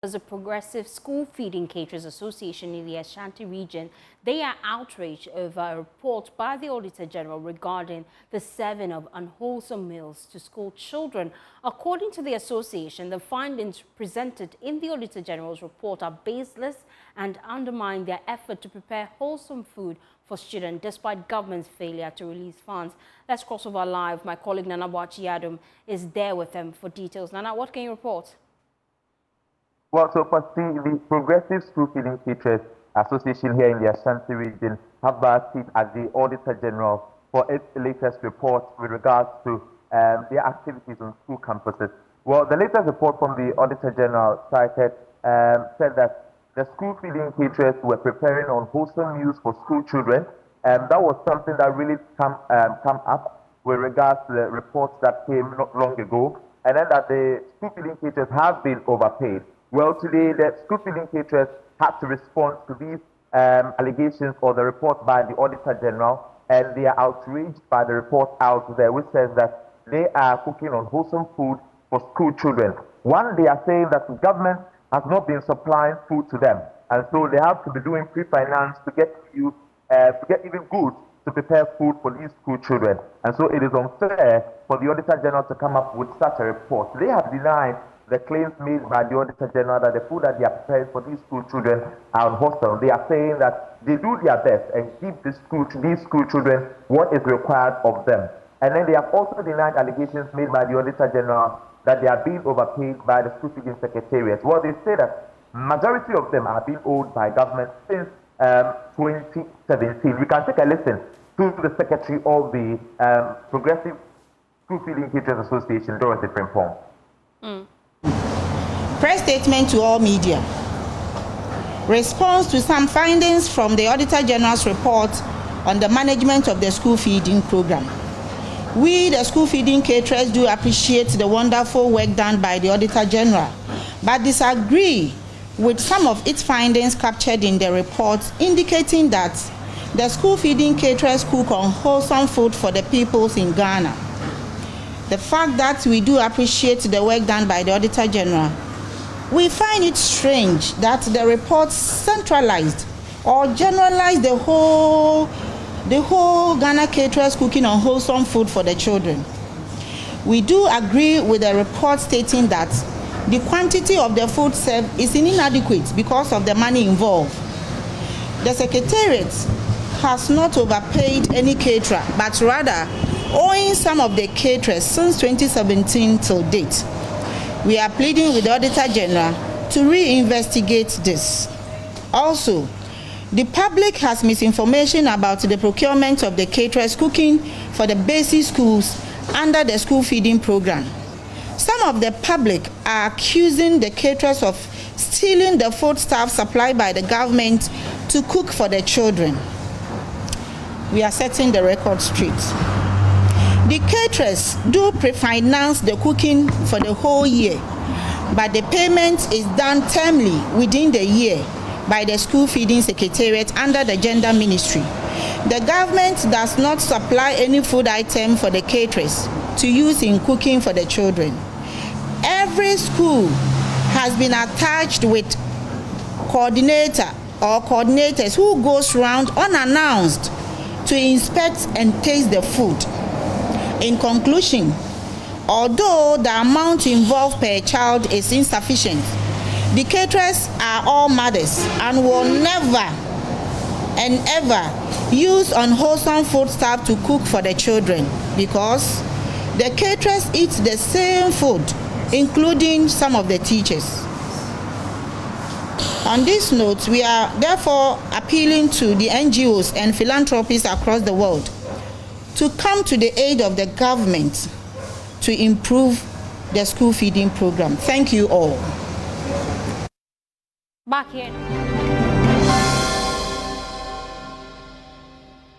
As a progressive school feeding caterers association in the Ashanti region, they are outraged over a report by the Auditor General regarding the serving of unwholesome meals to school children. According to the association, the findings presented in the Auditor General's report are baseless and undermine their effort to prepare wholesome food for students despite government's failure to release funds. Let's cross over live. My colleague Nana Boachi-Adum is there with them for details. Nana, what can you report? Well, so firstly, the Progressive School Feeding Caterers Association here in the Ashanti region have been at the Auditor General for its latest report with regards to their activities on school campuses. Well, the latest report from the Auditor General said that the school feeding caterers were preparing unwholesome meals for school children, and that was something that really come up with regards to the reports that came not long ago, and then that the school feeding caterers have been overpaid. Well, today the school feeding caterers had to respond to these allegations or the report by the Auditor General, and they are outraged by the report out there, which says that they are cooking unwholesome food for school children. One, they are saying that the government has not been supplying food to them, and so they have to be doing pre-finance to get even goods to prepare food for these school children. And so it is unfair for the Auditor General to come up with such a report. They have denied the claims made by the Auditor General that the food that they are preparing for these school children are unwholesome. They are saying that they do their best and give these school children what is required of them. And then they have also denied allegations made by the Auditor General that they are being overpaid by the school feeding secretariats. Well, they say that majority of them are being owed by government since 2017. We can take a listen to the Secretary of the Progressive School Feeding Caterers Association, Dorothy Frimpong. Press statement to all media. Response to some findings from the Auditor General's report on the management of the school feeding program. We, the school feeding caterers, do appreciate the wonderful work done by the Auditor General, but disagree with some of its findings captured in the report, indicating that the school feeding caterers cook unwholesome food for the peoples in Ghana. The fact that we do appreciate the work done by the Auditor General, we find it strange that the report centralized or generalized the whole Ghana caterers cooking unwholesome food for the children. We do agree with the report stating that the quantity of the food served is inadequate because of the money involved. The Secretariat has not overpaid any caterer, but rather owing some of the caterers since 2017 till date. We are pleading with the Auditor General to reinvestigate this. Also, the public has misinformation about the procurement of the caterers cooking for the basic schools under the school feeding program. Some of the public are accusing the caterers of stealing the foodstuff supplied by the government to cook for the children. We are setting the record straight. The caterers do pre-finance the cooking for the whole year, but the payment is done termly within the year by the school feeding secretariat under the gender ministry. The government does not supply any food item for the caterers to use in cooking for the children. Every school has been attached with coordinator or coordinators who goes around unannounced to inspect and taste the food. In conclusion, although the amount involved per child is insufficient, the caterers are all mothers and will never and ever use unwholesome foodstuff to cook for the children because the caterers eat the same food, including some of the teachers. On this note, we are therefore appealing to the NGOs and philanthropists across the world to come to the aid of the government to improve the school feeding program. Thank you all. Back here.